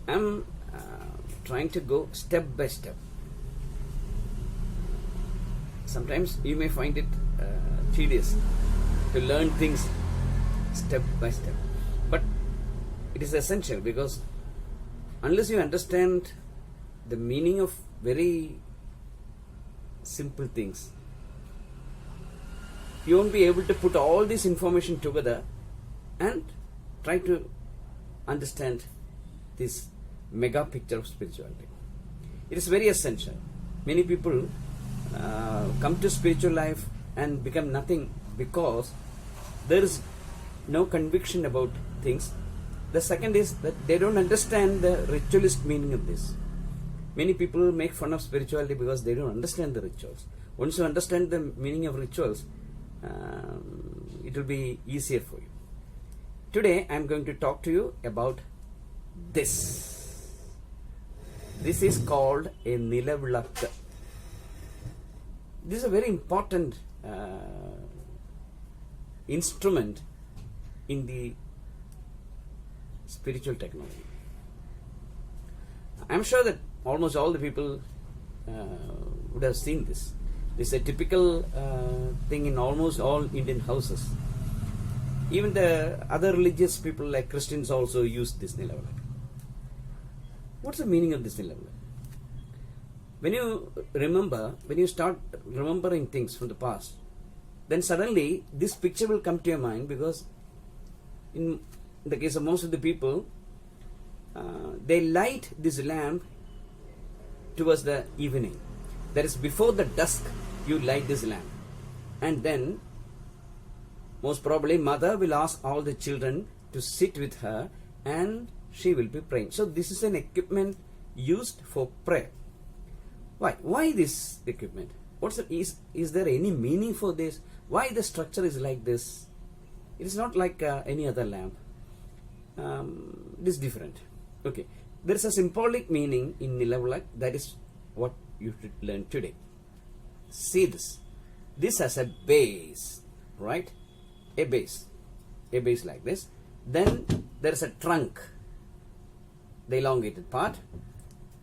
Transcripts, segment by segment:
I'm trying to go step by step. Sometimes you may find it tedious to learn things step by step, but it is essential, because unless you understand the meaning of very simple things, you won't be able to put all this information together and try to understand this mega picture of spirituality. It is very essential. Many people come to spiritual life and become nothing because there is no conviction about things. The second is that they don't understand the ritualist meaning of this. Many people make fun of spirituality because they don't understand the rituals. Once you understand the meaning of rituals, it will be easier for you. Today I am going to talk to you about this. This is called a NILAVILAKKU. This is a very important instrument in the spiritual technology. I am sure that almost all the people would have seen this. This is a typical thing in almost all Indian houses. Even the other religious people like Christians also use this NILAVILAKKU. What's the meaning of this NILAVILAKKU? When you start remembering things from the past, then suddenly this picture will come to your mind, because in the case of most of the people, they light this lamp towards the evening. That is, before the dusk, you light this lamp. And then, most probably, mother will ask all the children to sit with her and she will be praying. So, this is an equipment used for prayer. Why? Why this equipment? Is there any meaning for this? Why the structure is like this? It is not like any other lamp. It is different. Okay. There is a symbolic meaning in NILAVILAKKU. That is what you should learn today. See this. This has a base, right? A base like this. Then there is a trunk, the elongated part.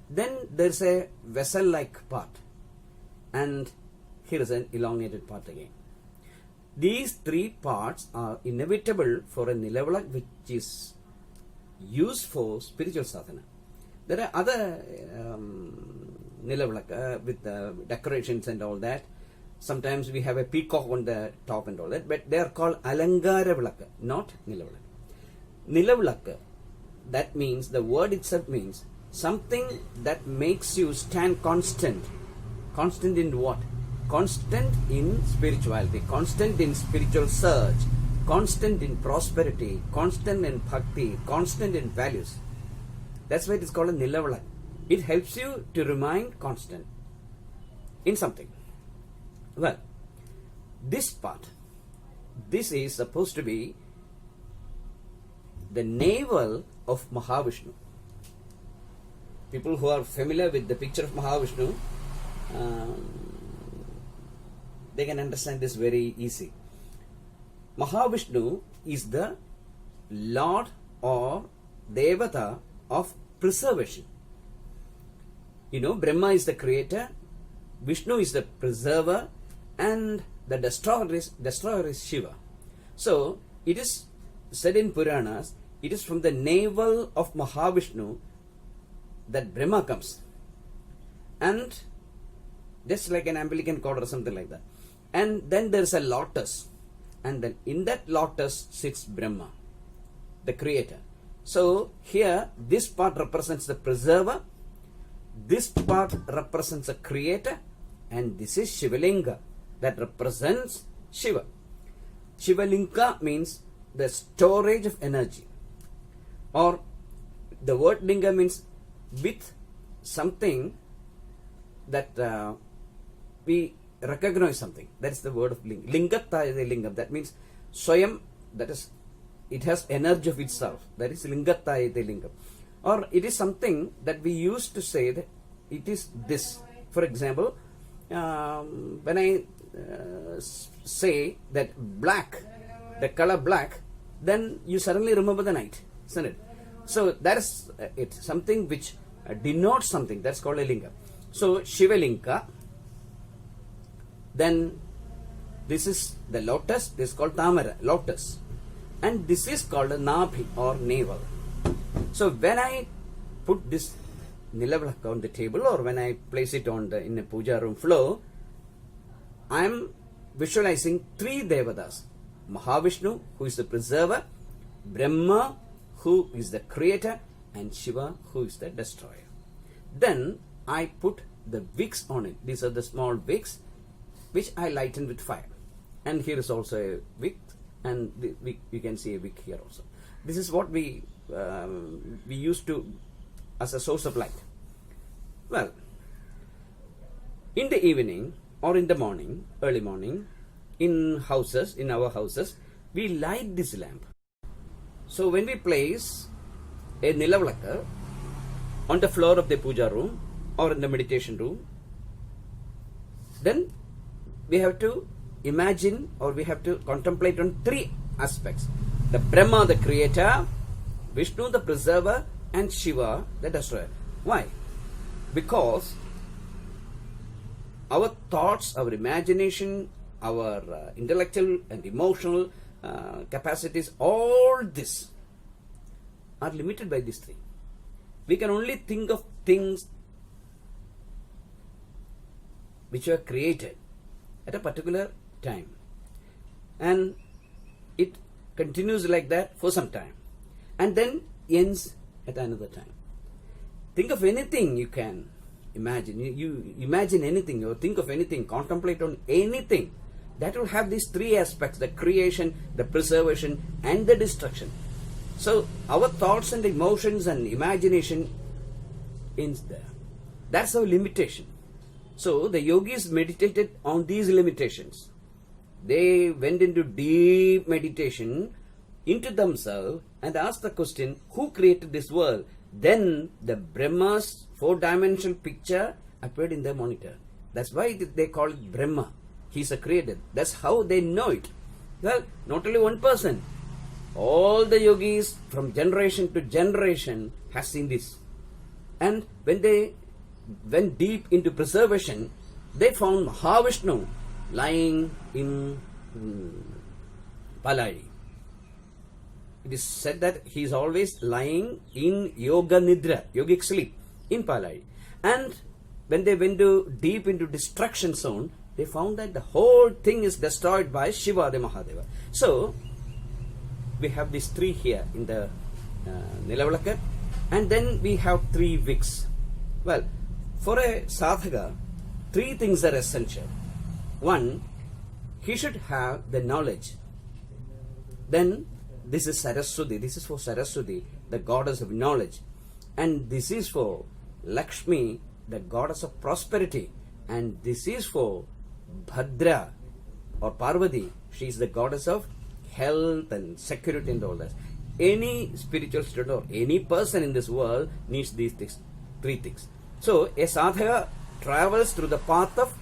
Then there is a vessel-like part, and here is an elongated part again. These three parts are inevitable for a NILAVILAKKU which is used for spiritual sadhana. There are other NILAVILAKKU with decorations and all that. Sometimes we have a peacock on the top and all that, but they are called Alangara Vilakku, not NILAVILAKKU. NILAVILAKKU, that means, the word itself means something that makes you stand constant. Constant in what? Constant in spirituality, constant in spiritual search, constant in prosperity, constant in bhakti, constant in values. That's why it is called a NILAVILAKKU. It helps you to remain constant in something. Well, this part, this is supposed to be the navel of Mahavishnu. People who are familiar with the picture of Mahavishnu, they can understand this very easy. Mahavishnu is the Lord or Devata of preservation. You know, Brahma is the creator, Vishnu is the preserver, and the destroyer is Shiva. So, it is said in Puranas, it is from the navel of Mahavishnu that Brahma comes. And just like an umbilical cord or something like that. And then there is a lotus. And then in that lotus sits Brahma, the creator. So, here, this part represents the preserver, this part represents the creator, and this is Shivalinga, that represents Shiva. Shivalinga means the storage of energy, or the word Linga means with something that we recognize something. That is the word of Linga. Lingatta is a lingam. That means Swayam, that is, it has energy of itself. That is Lingatta is a lingam. Or it is something that we used to say that it is this. For example, when I say that black, the color black, then you suddenly remember the night, isn't it? So that is it. Something which denotes something. That's called a linga. So Shiva Linga. Then this is the lotus. This is called Tamara, lotus. And this is called a Nabhi or navel. So when I put this Nilavilakku on the table, or when I place it on in a puja room floor, I am visualizing three Devatas. Mahavishnu, who is the preserver, Brahma, who is the creator, and Shiva, who is the destroyer. Then I put the wicks on it. These are the small wicks which I lighten with fire. And here is also a wick, and you can see a wick here also. This is what we used to as a source of light. Well, in the evening or in the morning, early morning, in our houses, we light this lamp. So when we place a Nilavilakku on the floor of the puja room or in the meditation room, then we have to imagine, or we have to contemplate on three aspects: the Brahma, the creator, Vishnu, the preserver, and Shiva, the destroyer. Why? Because our thoughts, our imagination, our intellectual and emotional capacities, all this are limited by these three. We can only think of things which were created at a particular time, and it continues like that for some time, and then ends at another time. Think of anything you can imagine. You imagine anything, or think of anything, contemplate on anything, that will have these three aspects: the creation, the preservation, and the destruction. So our thoughts and emotions and imagination ends there. That's our limitation. So the yogis meditated on these limitations. They went into deep meditation into themselves and asked the question, who created this world? Then the Brahma's four-dimensional picture appeared in their monitor. That's why they call it Brahma. He's a creator. That's how they know it. Well, not only one person. All the yogis from generation to generation have seen this. And when they went deep into preservation, they found Mahavishnu lying in Palari. It is said that he is always lying in yoga nidra, yogic sleep, in Palari. And when they went deep into destruction zone, they found that the whole thing is destroyed by Shiva, the Mahadeva. So we have these three here in the Nilavilakku, and then we have three wicks. Well, for a sadhaka, three things are essential. One, he should have the knowledge. Then this is Saraswati. This is for Saraswati, the goddess of knowledge. And this is for Lakshmi, the goddess of prosperity. And this is for Bhadra or Parvati. She is the goddess of health and security and all that. Any spiritual student or any person in this world needs these things, three things. So a sadhaka travels through the path of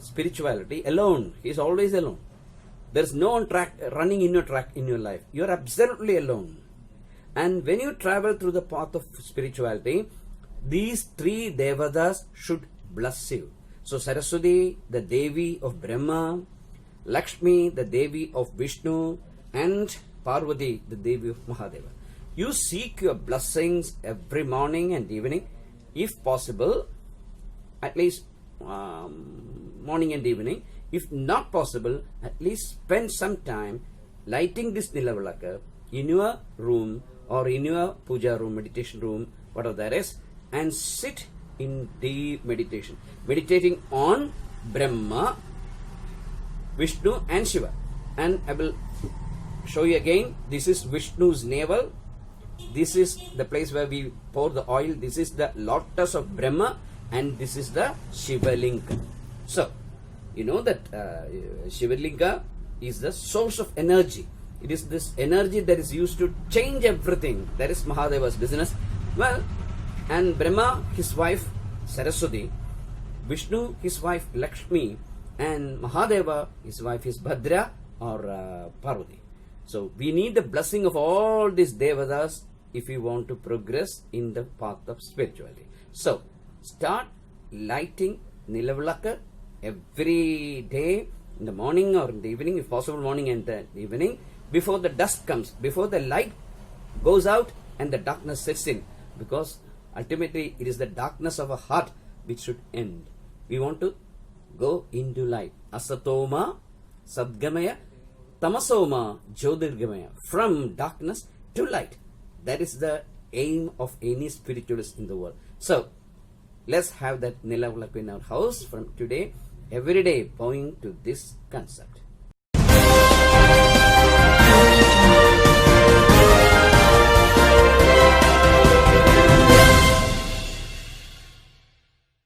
spirituality alone. He is always alone. There is no one running in your life. You are absolutely alone. And when you travel through the path of spirituality, these three devatas should bless you. So Saraswati, the Devi of Brahma, Lakshmi, the Devi of Vishnu, and Parvati, the Devi of Mahadeva. You seek your blessings every morning and evening, if possible, at least morning and evening. If not possible, at least spend some time lighting this Nilavilakku in your room or in your puja room, meditation room, whatever that is, and sit in deep meditation, meditating on Brahma, Vishnu and Shiva. And I will show you again. This is Vishnu's navel. This is the place where we pour the oil. This is the lotus of Brahma, and this is the Shiva Linga. So you know that Shiva Linga is the source of energy. It is this energy that is used to change everything. That is Mahadeva's business. Well, and Brahma, his wife Saraswati, Vishnu, his wife Lakshmi, and Mahadeva, his wife is Bhadra or Parvati. So we need the blessing of all these devatas if you want to progress in the path of spirituality. So, start lighting Nilavilakku every day, in the morning or in the evening, if possible morning and the evening, before the dusk comes, before the light goes out and the darkness sets in, because ultimately it is the darkness of a heart which should end. We want to go into light. Asatoma Sadgamaya Tamasoma Jyotirgamaya, from darkness to light. That is the aim of any spiritualist in the world. So, let's have that Nilavilakku in our house from today, every day, bowing to this concept.